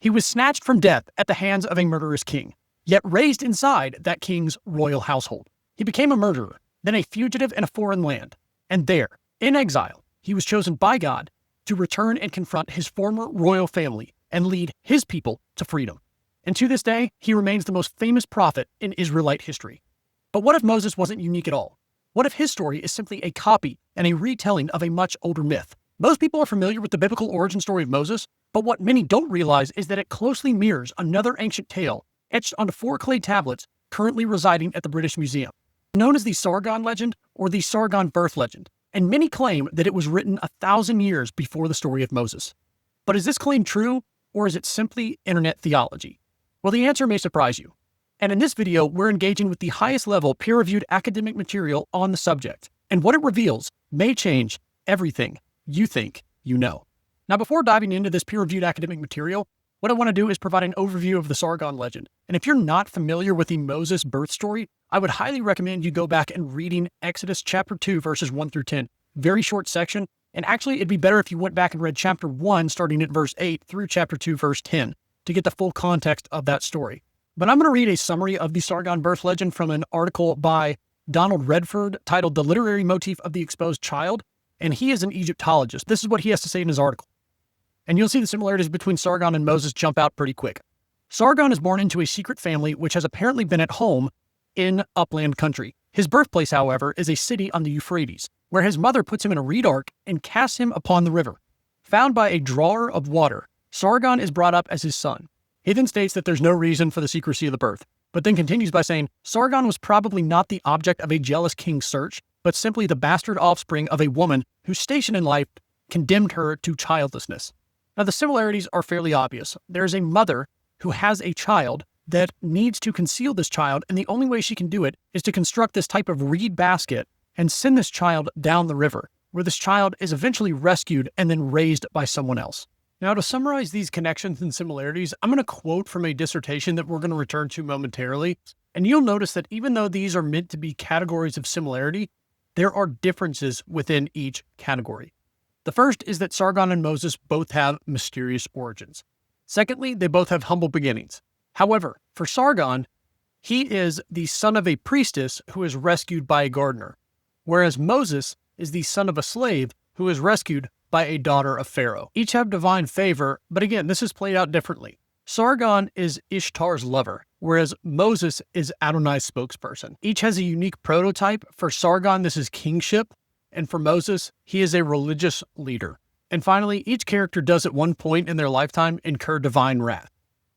He was snatched from death at the hands of a murderous king, yet raised inside that king's royal household. He became a murderer, then a fugitive in a foreign land, and there, in exile, he was chosen by God to return and confront his former royal family and lead his people to freedom. And to this day, he remains the most famous prophet in Israelite history. But what if Moses wasn't unique at all? What if his story is simply a copy and a retelling of a much older myth? Most people are familiar with the biblical origin story of Moses, but what many don't realize is that it closely mirrors another ancient tale etched onto 4 clay tablets currently residing at the British Museum, known as the Sargon Legend or the Sargon Birth Legend, and many claim that it was written 1,000 years before the story of Moses. But is this claim true, or is it simply internet theology? Well, the answer may surprise you. And in this video, we're engaging with the highest level peer-reviewed academic material on the subject, and what it reveals may change everything you think you know. Now, before diving into this peer-reviewed academic material, what I want to do is provide an overview of the Sargon legend. And if you're not familiar with the Moses birth story, I would highly recommend you go back and reading Exodus chapter 2, verses 1 through 10. Very short section. And actually, it'd be better if you went back and read chapter 1, starting at verse 8, through chapter 2, verse 10, to get the full context of that story. But I'm going to read a summary of the Sargon birth legend from an article by Donald Redford titled The Literary Motif of the Exposed Child, and he is an Egyptologist. This is what he has to say in his article. And you'll see the similarities between Sargon and Moses jump out pretty quick. Sargon is born into a secret family which has apparently been at home in upland country. His birthplace, however, is a city on the Euphrates, where his mother puts him in a reed ark and casts him upon the river. Found by a drawer of water, Sargon is brought up as his son. He then states that there's no reason for the secrecy of the birth, but then continues by saying Sargon was probably not the object of a jealous king's search, but simply the bastard offspring of a woman whose station in life condemned her to childlessness. Now, the similarities are fairly obvious. There's a mother who has a child that needs to conceal this child, and the only way she can do it is to construct this type of reed basket and send this child down the river, where this child is eventually rescued and then raised by someone else. Now, to summarize these connections and similarities, I'm going to quote from a dissertation that we're going to return to momentarily, and you'll notice that even though these are meant to be categories of similarity, there are differences within each category. The first is that Sargon and Moses both have mysterious origins. Secondly, they both have humble beginnings. However, for Sargon, he is the son of a priestess who is rescued by a gardener, whereas Moses is the son of a slave who is rescued by a daughter of Pharaoh. Each have divine favor, but again, this is played out differently. Sargon is Ishtar's lover, whereas Moses is Adonai's spokesperson. Each has a unique prototype. For Sargon, this is kingship, and for Moses, he is a religious leader. And finally, each character does at one point in their lifetime incur divine wrath.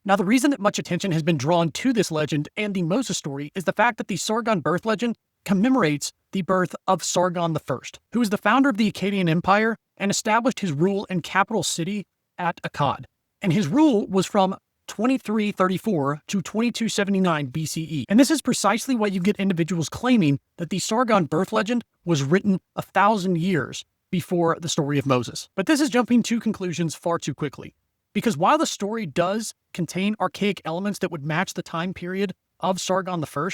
Now, the reason that much attention has been drawn to this legend and the Moses story is the fact that the Sargon birth legend commemorates the birth of Sargon I, who was the founder of the Akkadian Empire and established his rule in capital city at Akkad. And his rule was from 2334 to 2279 BCE. And this is precisely why you get individuals claiming that the Sargon birth legend was written 1,000 years before the story of Moses. But this is jumping to conclusions far too quickly. Because while the story does contain archaic elements that would match the time period of Sargon I,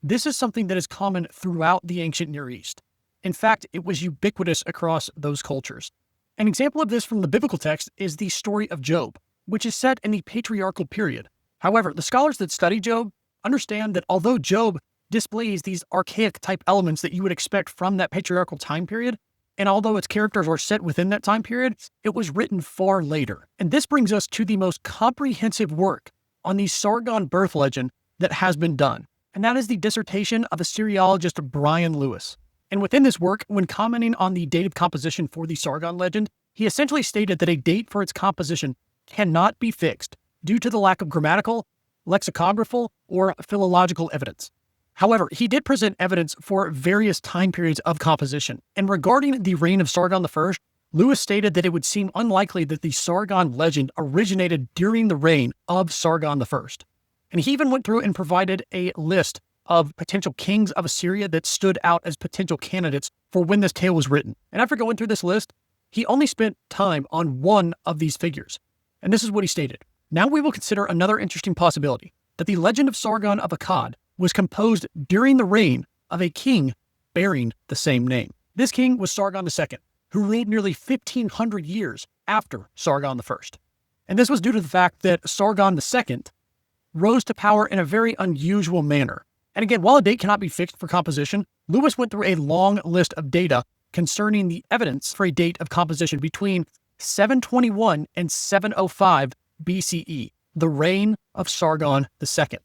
this is something that is common throughout the ancient Near East. In fact, it was ubiquitous across those cultures. An example of this from the biblical text is the story of Job, which is set in the patriarchal period. However, the scholars that study Job understand that although Job displays these archaic type elements that you would expect from that patriarchal time period, and although its characters are set within that time period, it was written far later. And this brings us to the most comprehensive work on the Sargon birth legend that has been done. And that is the dissertation of Assyriologist Brian Lewis. And within this work, when commenting on the date of composition for the Sargon legend, he essentially stated that a date for its composition cannot be fixed due to the lack of grammatical, lexicographical, or philological evidence. However, he did present evidence for various time periods of composition. And regarding the reign of Sargon I, Lewis stated that it would seem unlikely that the Sargon legend originated during the reign of Sargon I. And he even went through and provided a list of potential kings of Assyria that stood out as potential candidates for when this tale was written. And after going through this list, he only spent time on one of these figures. And this is what he stated. Now we will consider another interesting possibility, that the legend of Sargon of Akkad was composed during the reign of a king bearing the same name. This king was Sargon II, who ruled nearly 1,500 years after Sargon I. And this was due to the fact that Sargon II rose to power in a very unusual manner. And again, while a date cannot be fixed for composition, Lewis went through a long list of data concerning the evidence for a date of composition between 721 and 705 BCE, the reign of Sargon II.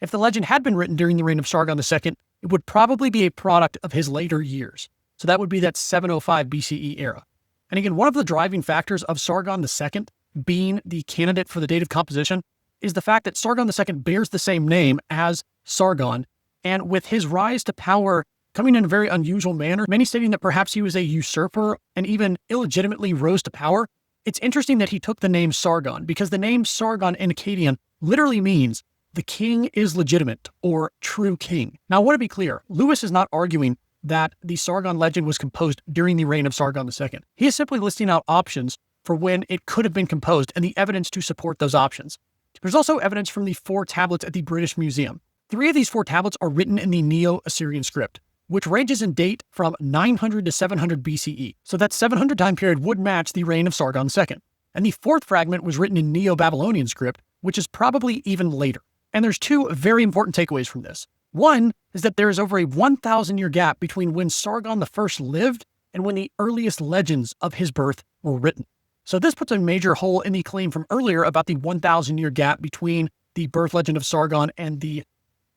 If the legend had been written during the reign of Sargon II, it would probably be a product of his later years. So that would be that 705 BCE era. And again, one of the driving factors of Sargon II being the candidate for the date of composition is the fact that Sargon II bears the same name as Sargon, and with his rise to power coming in a very unusual manner, many stating that perhaps he was a usurper and even illegitimately rose to power, it's interesting that he took the name Sargon, because the name Sargon in Akkadian literally means the king is legitimate or true king. Now, I want to be clear, Lewis is not arguing that the Sargon legend was composed during the reign of Sargon II. He is simply listing out options for when it could have been composed and the evidence to support those options. There's also evidence from the 4 tablets at the British Museum. 3 of these 4 tablets are written in the Neo-Assyrian script, which ranges in date from 900 to 700 BCE. So that 700 time period would match the reign of Sargon II. And the 4th fragment was written in Neo-Babylonian script, which is probably even later. And there's 2 very important takeaways from this. One is that there is over a 1,000-year gap between when Sargon I lived and when the earliest legends of his birth were written. So this puts a major hole in the claim from earlier about the 1,000-year gap between the birth legend of Sargon and the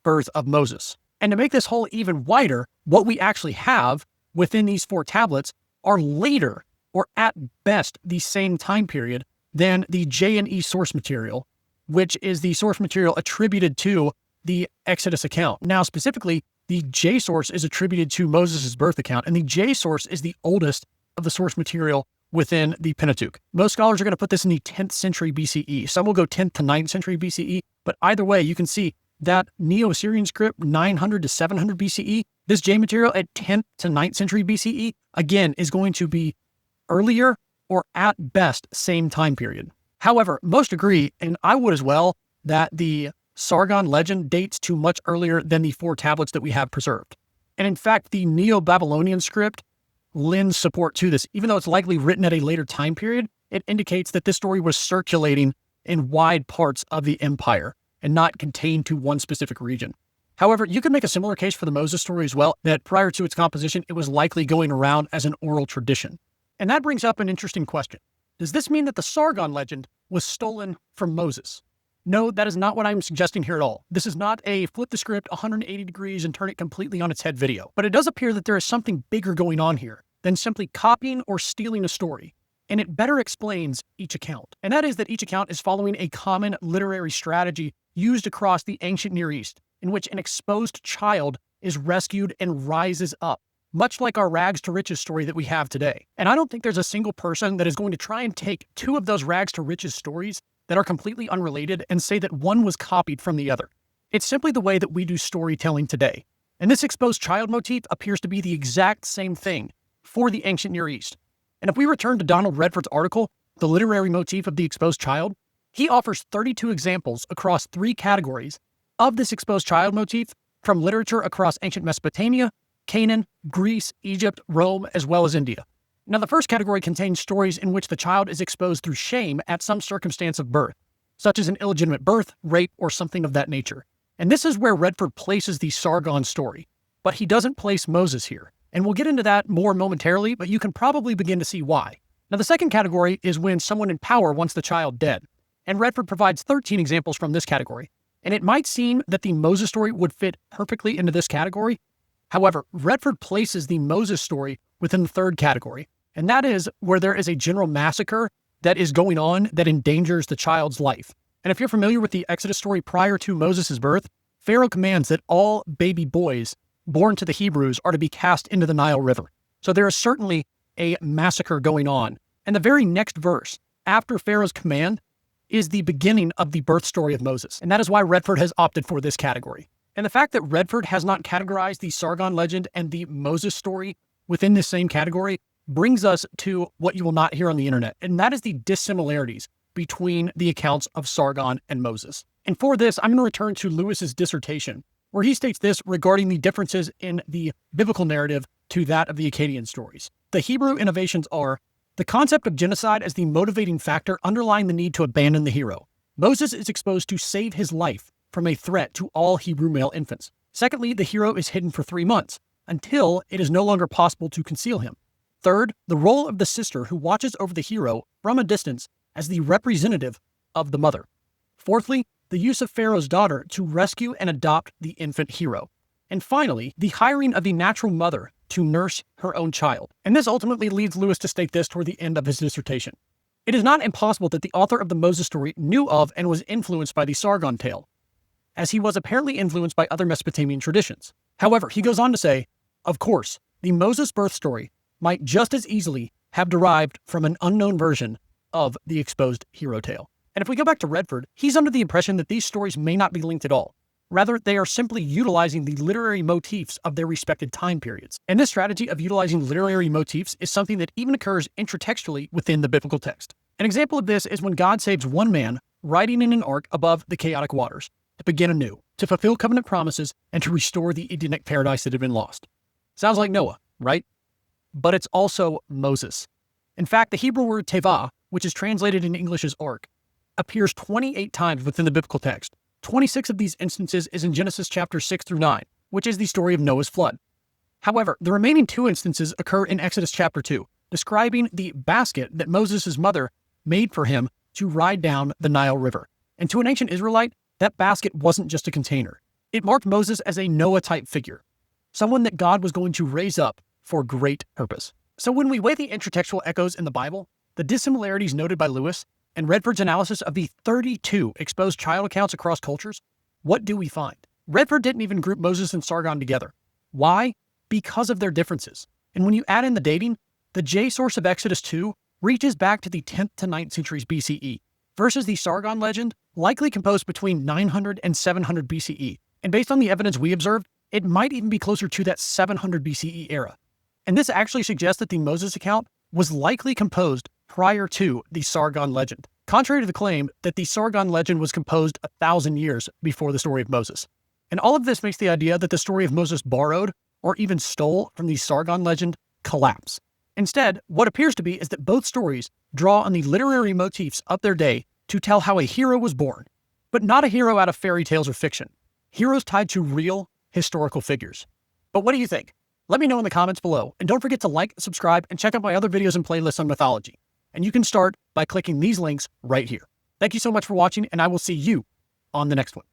birth of Moses. And to make this hole even wider, what we actually have within these 4 tablets are later, or at best the same time period, than the J&E source material, which is the source material attributed to the Exodus account. Now, specifically, the J source is attributed to Moses' birth account, and the J source is the oldest of the source material within the Pentateuch. Most scholars are going to put this in the 10th century BCE. Some will go 10th to 9th century BCE, but either way, you can see that Neo-Assyrian script 900 to 700 BCE, this J material at 10th to 9th century BCE, again, is going to be earlier or at best same time period. However, most agree, and I would as well, that the Sargon legend dates to much earlier than the 4 tablets that we have preserved. And in fact, the Neo-Babylonian script lends support to this. Even though it's likely written at a later time period, it indicates that this story was circulating in wide parts of the empire and not contained to one specific region. However, you could make a similar case for the Moses story as well, that prior to its composition, it was likely going around as an oral tradition. And that brings up an interesting question. Does this mean that the Sargon legend was stolen from Moses? No, that is not what I'm suggesting here at all. This is not a flip the script 180 degrees and turn it completely on its head video. But it does appear that there is something bigger going on here than simply copying or stealing a story. And it better explains each account. And that is that each account is following a common literary strategy used across the ancient Near East, in which an exposed child is rescued and rises up, much like our rags to riches story that we have today. And I don't think there's a single person that is going to try and take 2 of those rags to riches stories that are completely unrelated and say that one was copied from the other. It's simply the way that we do storytelling today. And this exposed child motif appears to be the exact same thing for the ancient Near East. And if we return to Donald Redford's article, The Literary Motif of the Exposed Child, he offers 32 examples across 3 categories of this exposed child motif from literature across ancient Mesopotamia, Canaan, Greece, Egypt, Rome, as well as India. Now, the first category contains stories in which the child is exposed through shame at some circumstance of birth, such as an illegitimate birth, rape, or something of that nature. And this is where Redford places the Sargon story, but he doesn't place Moses here. And we'll get into that more momentarily, but you can probably begin to see why. Now, the second category is when someone in power wants the child dead, and Redford provides 13 examples from this category. And it might seem that the Moses story would fit perfectly into this category. However, Redford places the Moses story within the third category, and that is where there is a general massacre that is going on that endangers the child's life. And if you're familiar with the Exodus story prior to Moses' birth, Pharaoh commands that all baby boys born to the Hebrews are to be cast into the Nile River. So there is certainly a massacre going on. And the very next verse, after Pharaoh's command, is the beginning of the birth story of Moses. And that is why Redford has opted for this category. And the fact that Redford has not categorized the Sargon legend and the Moses story within this same category brings us to what you will not hear on the internet, and that is the dissimilarities between the accounts of Sargon and Moses. And for this, I'm going to return to Lewis's dissertation, where he states this regarding the differences in the biblical narrative to that of the Akkadian stories. The Hebrew innovations are The concept of genocide as the motivating factor underlying the need to abandon the hero. Moses is exposed to save his life from a threat to all Hebrew male infants. Secondly, the hero is hidden for 3 months, until it is no longer possible to conceal him. Third, the role of the sister who watches over the hero from a distance as the representative of the mother. Fourthly, the use of Pharaoh's daughter to rescue and adopt the infant hero. And finally, the hiring of the natural mother to nurse her own child. And this ultimately leads Lewis to state this toward the end of his dissertation. It is not impossible that the author of the Moses story knew of and was influenced by the Sargon tale, as he was apparently influenced by other Mesopotamian traditions. However, he goes on to say, of course, the Moses birth story might just as easily have derived from an unknown version of the exposed hero tale. And if we go back to Redford, he's under the impression that these stories may not be linked at all. Rather, they are simply utilizing the literary motifs of their respective time periods. And this strategy of utilizing literary motifs is something that even occurs intratextually within the biblical text. An example of this is when God saves one man riding in an ark above the chaotic waters to begin anew, to fulfill covenant promises, and to restore the Edenic paradise that had been lost. Sounds like Noah, right? But it's also Moses. In fact, the Hebrew word tevah, which is translated in English as ark, appears 28 times within the biblical text. 26 of these instances is in Genesis chapters 6 through 9, which is the story of Noah's flood. However, the remaining 2 instances occur in Exodus chapter 2, describing the basket that Moses' mother made for him to ride down the Nile River. And to an ancient Israelite, that basket wasn't just a container. It marked Moses as a Noah-type figure, someone that God was going to raise up for great purpose. So when we weigh the intertextual echoes in the Bible, the dissimilarities noted by Lewis, and Redford's analysis of the 32 exposed child accounts across cultures, what do we find? Redford didn't even group Moses and Sargon together. Why? Because of their differences. And when you add in the dating, the J source of Exodus 2 reaches back to the 10th to 9th centuries BCE, versus the Sargon legend, likely composed between 900 and 700 BCE. And based on the evidence we observed, it might even be closer to that 700 BCE era. And this actually suggests that the Moses account was likely composed prior to the Sargon legend, contrary to the claim that the Sargon legend was composed 1,000 years before the story of Moses. And all of this makes the idea that the story of Moses borrowed or even stole from the Sargon legend collapse. Instead, what appears to be is that both stories draw on the literary motifs of their day to tell how a hero was born, but not a hero out of fairy tales or fiction. Heroes tied to real historical figures. But what do you think? Let me know in the comments below, and don't forget to like, subscribe, and check out my other videos and playlists on mythology. And you can start by clicking these links right here. Thank you so much for watching, and I will see you on the next one.